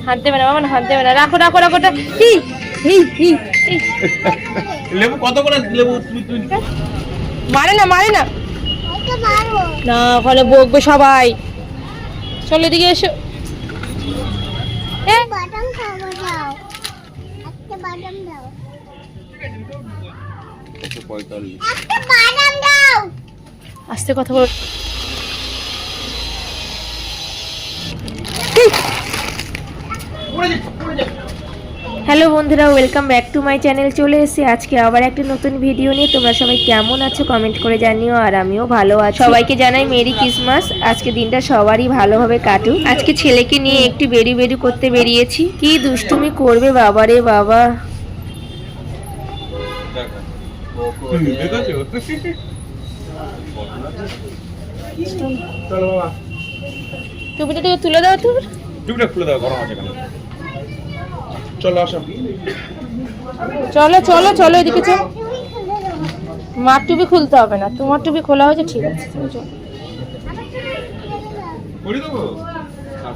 হাত দেবে না বাবা, হাত দেবে না, রাখো রাখো রাখো। লেবু কত করে লেবু? মারে না মারে না না, ওখানে বকবে সবাই। চলো এদিকে এসো। বাদাম খাবো, দাও একটা বাদাম দাও, 145। একটা বাদাম দাও। আস্তে কথা বল। হ্যালো বন্ধুরা, welcome back to my channel. চলে এসেছি আজকে আবার একটা নতুন ভিডিও নিয়ে। তোমরা সবাই কেমন আছো কমেন্ট করে জানিও, আর আমিও ভালো আছি। সবাইকে জানাই মেরি ক্রিসমাস। আজকে দিনটা সবারই ভালোভাবে কাটুক। আজকে ছেলেকে নিয়ে একটু বেরি করতে বেরিয়েছি। কি দুষ্টুমি করবে বাবা রে বাবা। চলো বাবা, টুপিটা একটু তুলে দাও। টুপিটা খুলে দাও, গরম আছে কেন? চলো আসো। চলো চলো চলো এদিকে চলো। মার টুপি খুলতে হবে না, তোমার টুপি খোলা হয়েছে, ঠিক আছে। পরি দেবো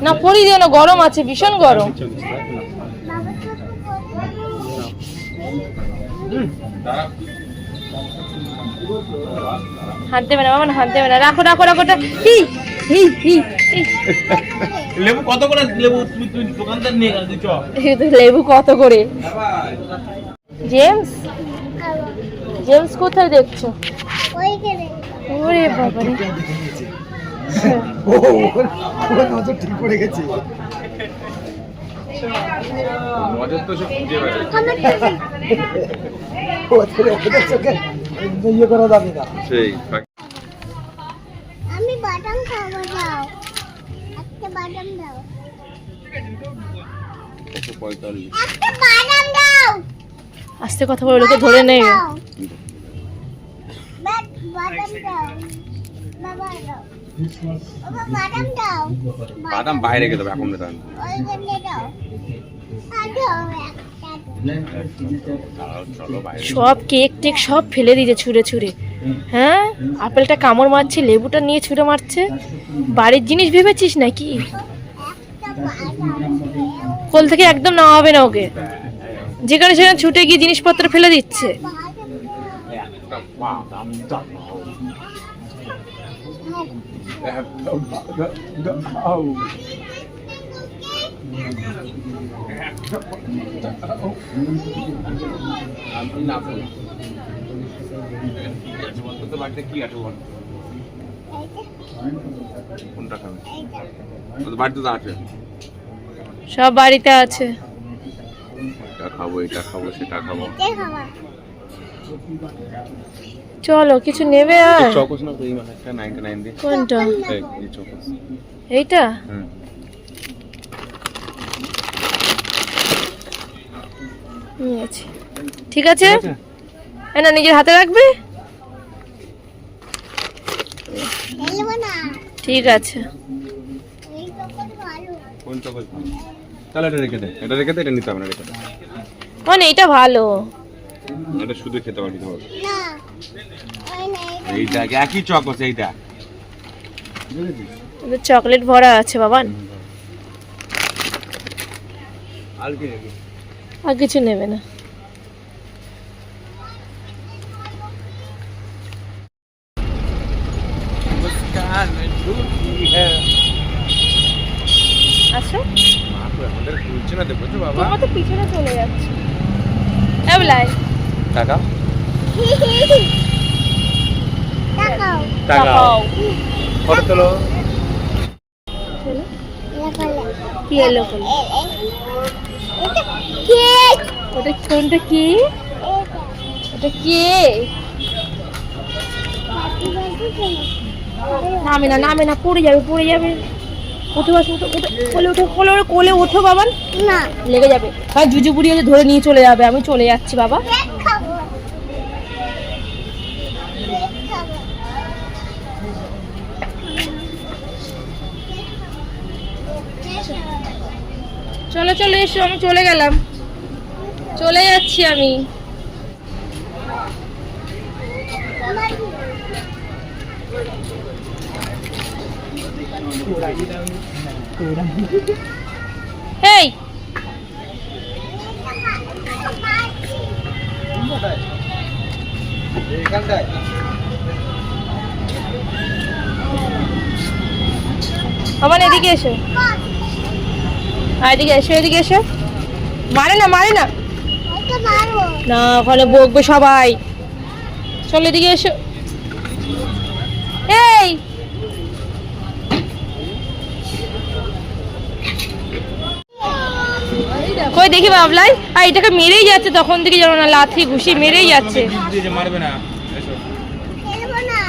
না পরি দিও না, গরম আছে, ভীষণ গরম। হাত দেবে না বাবা, হাত দেবে না, রাখো রাখো রাখো। লেবু কত করে লেবু? তুই দোকানদার নিয়ে গেল, তুই চল। লেবু কত করে? জেমস, জেমস কোথায় দেখছো? ওইখানে ওরে বাবা রে, নজর ঠিক পড়ে গেছে। নজর তো সব খুঁজে বেড়ায়। ওদের চোখে ইয়ে করা যাবে না। সেই আমি বাদাম খাবো, দাও একটা বাদাম দাও, 145। একটা বাদাম দাও। আস্তে কথা বলে লোকে ধরে নেই। বাদাম দাও, বাবা দাও, বাবা বাদাম দাও, বাদাম বাইরে রেখে দেবে এখন না। ওইখানে দাও, দাও একটা। চলো বাইরে। সব কেক টেক সব ফেলে দিয়েছে ছুঁড়ে ছুঁড়ে। হ্যাঁ, আপেলটা কামড় মারছে, লেবুটা নিয়ে ছুঁড়ে মারছে। বাড়ির জিনিস ভেবেছিস নাকি? কোল থেকে একদম নামাবে না ওকে, যেখানে সেখানে ছুটে গিয়ে জিনিসপত্র ফেলে দিচ্ছে। কি আছে বল? কোনটা খাবে? বাড়িতে তো আছে। সব বাড়িতে আছে। এটা খাবো, এটা খাবো, সেটা খাবো। চলো কিছু নেবে আর? চকোস না কই মানে একটা 99 দিয়ে। কোনটা? এই চকোস। এইটা? হুম। নিয়েছি, ঠিক আছে। না নিজের হাতে রাখবে, ঠিক আছে। কোন চকোস? তাহলে এটা রেখে দে, এটা রেখে দে, এটা নিতে হবে না, রেখে দে। মানে এটা ভালো। এটা শুধু খেতে পারবি ধর। না ওই না, এইটা একই চকোস, এইটা চকলেট ভরা আছে বাবান। আর কি নেবি? আর কিছু নেবে না। আচ্ছা তোমার তো পিছনে চলে যাচ্ছে। এবলাই টাকা তাকাও, তাকাও। ফটো তোলো। কি এলো বলো? কেক, ওটা কোনটা? কি ওটা? কে? নামে না নামে না, পড়ে যাবে পড়ে যাবে। উঠে বসো, কোলে উঠো, কোলে কোলে ওঠো বাবান, না লেগে যাবে। হ্যাঁ জুজু বুড়ি হলে ধরে নিয়ে চলে যাবে। আমি চলে যাচ্ছি বাবা। কেক খাবো, কেক খাবো। চলো চলো এসো, আমি চলে গেলাম, চলে যাচ্ছি আমি। এই বাবা এদিকে এসো, এদিকে এসো, এদিকে এসো। মারে না, মারে না, ওকে মারবো। না ওখানে বকবে সবাই। চলো এদিকে এসো। এই কই দেখি বাবলাই, আর এটাকে মেরেই যাচ্ছে তখন থেকে, জানো না, লাথি ঘুষি মেরেই যাচ্ছে। মারবে না, এসো। খেলবো না।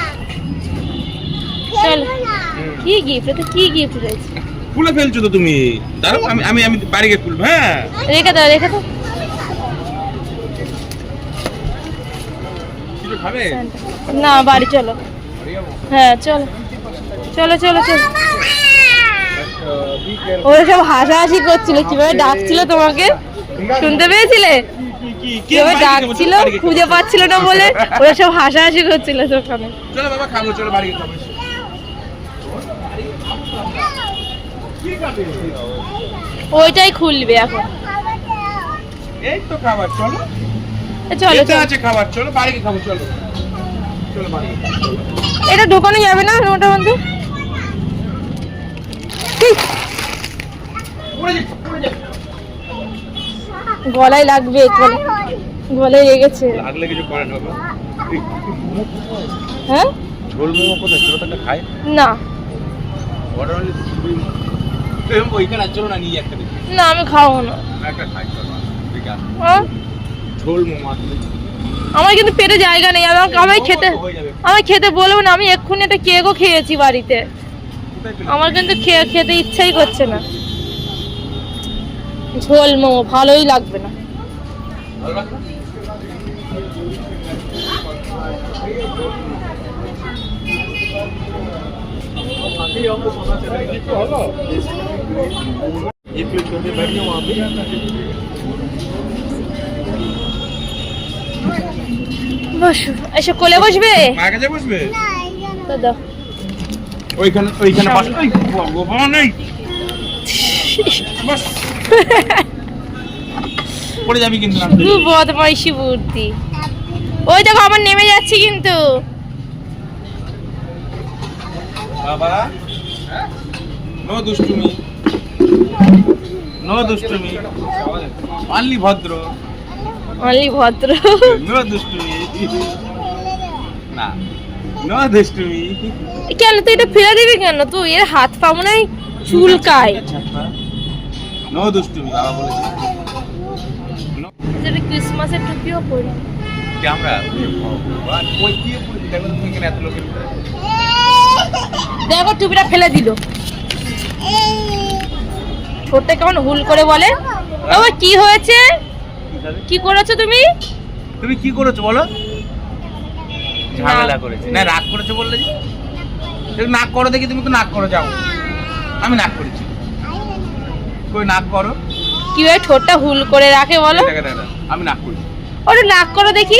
চল, খেলবো না। কি গিফট, এটা কি গিফট রয়েছে? খুলে ফেলছো তো তুমি। দাঁড়াও, আমি আমি আমি বাড়ি গিয়ে খুলবো। হ্যাঁ, রেখে দাও, রেখে দাও। কিছু খাবে? না বাড়ি চলো। হ্যাঁ চলো চলো চলো চলো। ওরা সব হাসাহাসি করছিল, কিভাবে ডাকছিল তোমাকে, শুনতে পেয়েছিলে? কিভাবে ডাকছিল, খুঁজে পাচ্ছিল না বলে ওরা সব হাসাহাসি করছিল ওখানে। চলো বাবা খাবো, চলো বাড়ি গিয়ে খাবো। ওইটাই খুলবে এখন। এই তো খাবার, চলো। চলো এটা চলো, আছে খাবার, চলো বাড়ি গিয়ে খাবো, চলো। চলো বাড়ি গিয়ে খাবো। এটা ঢোকানো যাবে না ওটার মধ্যে। গলায় লাগবে, গলায় লেগেছে। লাগলে কিছু করে না বাবা। হ্যাঁ ঝোল মোমো কোথায় ছিল, তাকে খাই না অর্ডার হলে ওইখানে চলো না, নিয়ে একটা দেখি না, আমি খাবো না। একটা খাই, চলো ঠিক আছে। হ্যাঁ? ঝোল মোমো আসলে আমার কিন্তু পেটে জায়গা নেই, আমায় খেতে, হয়ে যাবে। আমায় খেতে বলবো না। আমি এক্ষুনি একটা কেকও খেয়েছি বাড়িতে, কোথায় পেলে? আমার কিন্তু খেতে ইচ্ছাই করছে না। ঝোল মোমো ভালোই লাগবে না। ভালো লাগলো? ये प्लेट करके बैठ जाओ वहाँ पे। বসো, এসে কোলে বসবে। মার কাছে বসবে? না, এইখানে। তো দাও। ওইখানে ওইখানে বস। এই ভগবান, এই বস। পড়ে যাবি কিন্তু না। খুব বদমাইশি বুদ্ধি। ওই দেখো আমার নেমে যাচ্ছে কিন্তু। বাবা, নো দুষ্টুমি, নো দুষ্টুমি, অনলি ভদ্র, অনলি ভদ্র। নো দুষ্টুমি, না নো দুষ্টুমি। কেন তুই এটা ফেলে দিবি কেন? তুই এর হাত পা মনে হয় চুলকায়। নো দুষ্টুমি বাবা বলেছে। যেটা ক্রিসমাসের টুপিও পরি। ক্যামেরা ভগবান, ওই কি পড়ে দেখো তুমি এখানে এত লোকের ভিতরে। দেখো টুপিটা ফেলে দিল। ঠোঁটটা কেমন হুল করে বলে। বাবা কি হয়েছে, কি করেছো তুমি? তুমি কি করেছো বলো? ঝামেলা করেছি না, রাগ করেছো বললে যে? তুমি নাক করো দেখি, তুমি তো নাক করো, যাও। আমি নাক করেছি, কই নাক করো। কিভাবে ঠোঁটটা হুল করে রাখে বলো? দেখো দেখো, আমি নাক করেছি। ওটা নাক করে দেখি।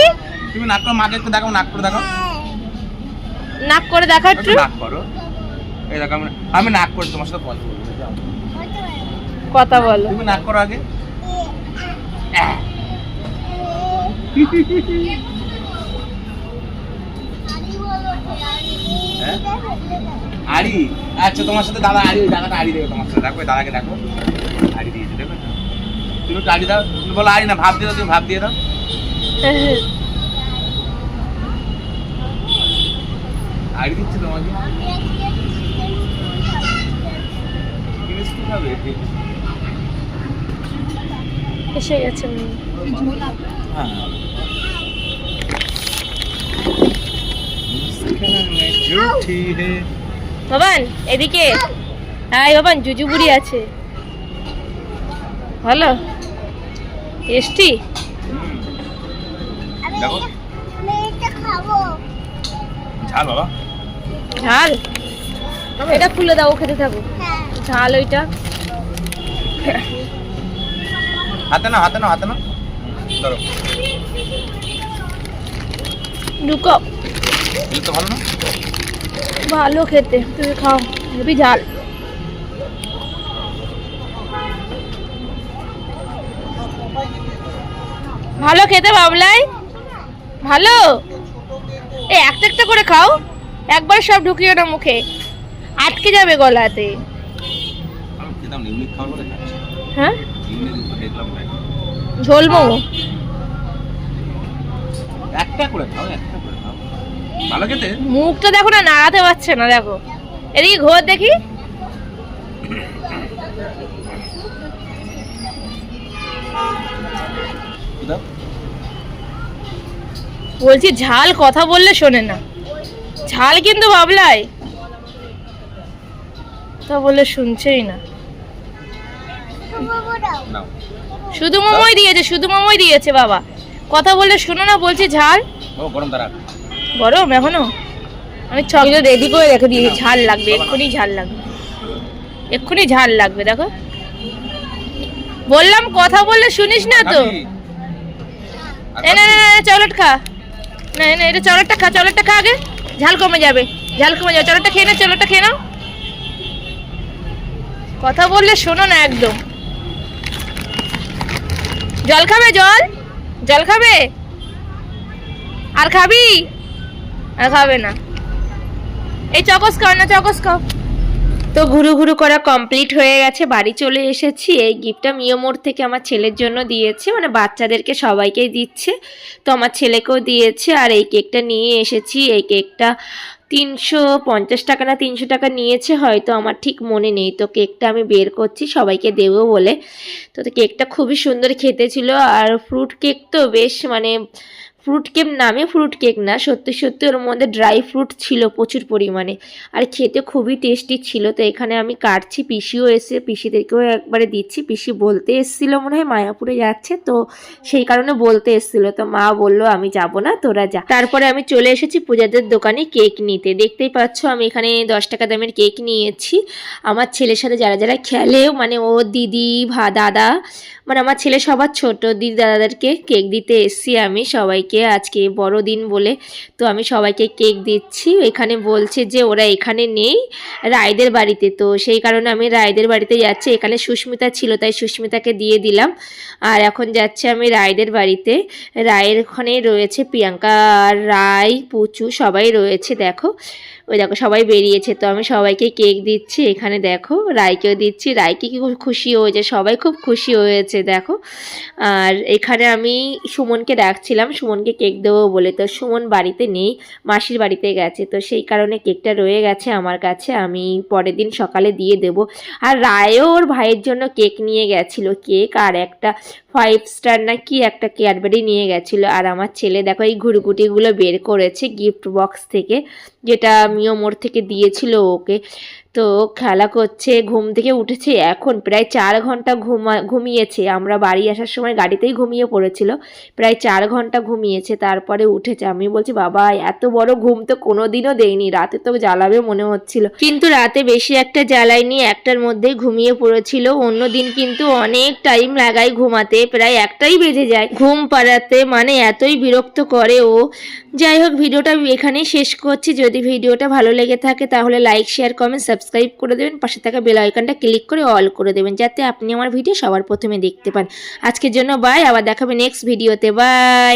তুমি নাক করো, মাকে একটু দেখো, নাক করে দেখো, নাক করে দেখা একটু একটু। নাক করো। এই দেখো আমি নাক করে তোমার সাথে কথা বলবো, যাও। কথা বলো। তুমি নাক করো আগে। হ্যাঁ? আড়ি, আচ্ছা তোমার সাথে দাদা আড়ি, ওই দাদাটা আড়ি দেবে তোমার সাথে, দেখো ওই দাদাকে দেখো, আড়ি দিয়েছে দেখো। তুমি একটু আড়ি দাও, তুমি বলো আড়ি না, ভাব দিয়ে দাও, তুমি ভাব দিয়ে দাও। আড়ি দিচ্ছে তোমাকে। মিষ্টি খাবে? এসে গেছে। হ্যাঁ। ঝুঠি হে। বাবান এদিকে। হ্যাঁ বাবান, জুজু বুড়ি আছে। ভালো টেস্টি। দেখো আমি এটা খাবো। ঝাল বাবা। ঝাল, এটা খুলে দাও, খেতে থাকো। হ্যাঁ। ঝাল ওইটা। হাতে না, হাতে না, হাতে না, ধরো। ঢুকো। এই তো ভালো না? ভালো খেতে, তুমি খাও, হেবি ঝাল। ভালো খেতে বাবলাই, ভালো। এই একটা একটা করে খাও, একবার সব ঢুকিও না মুখে, আটকে যাবে গলাতে। আমি খেতাম না, এমনি খাওয়ার পরে খাচ্ছি। হ্যাঁ, এমনি দেখলাম না। ঝোল মোমো একটা করে খাও, একটা করে খাও। ভালো খেতে। মুখটা দেখো না, নাড়াতে পারছে না, দেখো এদিকে ঘোর দেখি। দাও। বলছি ঝাল, কথা বললে শোনে না, ঝাল কিন্তু বাবলাই, তা বললে শুনছেই না। মোমো দাও। নাও। শুধু মোমোই দিয়েছে, শুধু মোমোই দিয়েছে বাবা, কথা বললে শোনো না, বলছি ঝাল। ও গরম দাঁড়া। গরম এখনো? আমি চকলেট রেডি করে রেখে দিয়েছি, ঝাল লাগবে, এক্ষুনি ঝাল লাগবে, এক্ষুনি ঝাল লাগবে। দেখো বললাম কথা বললে শুনিস না তো। এ না চকলেট খা, না না এটা চকলেটটা খা, চকলেটটা খা আগে, ঝাল কমে যাবে, ঝাল কমে যাবে। চকলেটটা খেয়ে নাও, চকলেটটা খেয়ে নাও। কথা বললে শোনো না একদম। জল খাবে? জল, জল খাবে? আর খাবি? আর খাবে না। এই চকস খাও না, চকস খাও। তো ঘুরু ঘুরু করা কমপ্লিট হয়ে গেছে, বাড়ি চলে এসেছি। এই গিফটটা মিও মোড় থেকে আমার ছেলের জন্য দিয়েছে, মানে বাচ্চাদেরকে সবাইকেই দিচ্ছে, তো আমার ছেলেকেও দিয়েছে। আর এই কেকটা নিয়ে এসেছি, এই কেকটা 350 টাকা না 300 টাকা নিয়েছে হয়তো, আমার ঠিক মনে নেই। তো কেকটা আমি বের করছি সবাইকে দেবো বলে। তো কেকটা খুবই সুন্দর খেতে ছিল, আর ফ্রুট কেক তো বেশ, মানে ফ্রুট কেক নামে ফ্রুট কেক না, সত্যি সত্যি ওর মধ্যে ড্রাই ফ্রুট ছিল প্রচুর পরিমাণে, আর খেতে খুবই টেস্টি ছিল। তো এখানে আমি কাটছি, পিসিও এসে, পিসিদেরকেও একবারে দিচ্ছি। পিসি বলতে এসেছিল মনে হয় মায়াপুরে যাচ্ছে, তো সেই কারণে বলতে এসেছিল, তো মা বললো আমি যাব না, তোরা যা। তারপরে আমি চলে এসেছি পূজাদের দোকানে কেক নিতে। দেখতেই পাচ্ছ আমি এখানে 10 টাকা দামের কেক নিয়েছি। আমার ছেলের সাথে যারা যারা খেলেও, মানে ও দিদি দাদা, মানে আমার ছেলে সবার ছোট দিদি দাদাদেরকে কেক দিতে এসেছি আমি সবাইকে, আজকে বড়দিন বলে। তো আমি সবাইকে কেক দিচ্ছি। এখানে বলছে যে ওরা এখানে নেই, রায়দের বাড়িতে, তো সেই কারণে আমি রায়দের বাড়িতে যাচ্ছি। এখানে সুস্মিতা ছিল, তাই সুস্মিতাকে দিয়ে দিলাম। আর এখন যাচ্ছি আমি রায়দের বাড়িতে। রায়ের ওখানে রয়েছে প্রিয়াঙ্কা, রায়, পুচু সবাই রয়েছে। দেখো ওই দেখো সবাই বেরিয়েছে, তো আমি সবাইকে কেক দিচ্ছি। এখানে দেখো রায়কেও দিচ্ছি, রায়কে কি খুব খুশি হয়েছে, সবাই খুব খুশি হয়েছে দেখো। আর এখানে আমি সুমনকে ডাকছিলাম, সুমনকে কেক দেবো বলে, তো সুমন বাড়িতে নেই, মাসির বাড়িতে গেছে, তো সেই কারণে কেকটা রয়ে গেছে আমার কাছে, আমি পরের দিন সকালে দিয়ে দেব। আর রায়ও ওর ভাইয়ের জন্য কেক নিয়ে গেছিলো, কেক আর একটা 5 স্টার না কি একটা ক্যাডবেরি নিয়ে গেছিলো। আর আমার ছেলে দেখো এই ঘুরগুটিগুলো বের করেছে গিফট বক্স থেকে, যেটা মিও মোড় থেকে দিয়েছিল ওকে। তো খেলা করছে, ঘুম থেকে উঠেছে এখন, প্রায় 4 ঘন্টা ঘুমিয়েছে। আমরা বাড়ি আসার সময় গাড়িতেই ঘুমিয়ে পড়েছিল, প্রায় 4 ঘন্টা ঘুমিয়েছে, তারপরে উঠেছে। আমি বলছি বাবা এত বড় ঘুম তো কোনোদিনও দেয়নি, রাতে তো জ্বালাবে মনে হচ্ছিল, কিন্তু রাতে বেশি একটা জ্বালায়নি, 1টার মধ্যেই ঘুমিয়ে পড়েছিল। অন্য দিন কিন্তু অনেক টাইম লাগায় ঘুমাতে, প্রায় 1টাই বেজে যায় ঘুম পাড়াতে, মানে এতই বিরক্ত করে ও। যাই হোক ভিডিওটা এখানেই শেষ করছি। যদি ভিডিওটা ভালো লেগে থাকে তাহলে লাইক, শেয়ার, কমেন্ট, সাবস্ক্রাইব করে দেবেন, পাশে থাকা বেল আইকনটা ক্লিক করে অল করে দেবেন, যাতে আপনি আমার ভিডিও সবার প্রথমে দেখতে পান। আজকের জন্য বাই, আবার দেখাবে নেক্সট ভিডিওতে, বাই।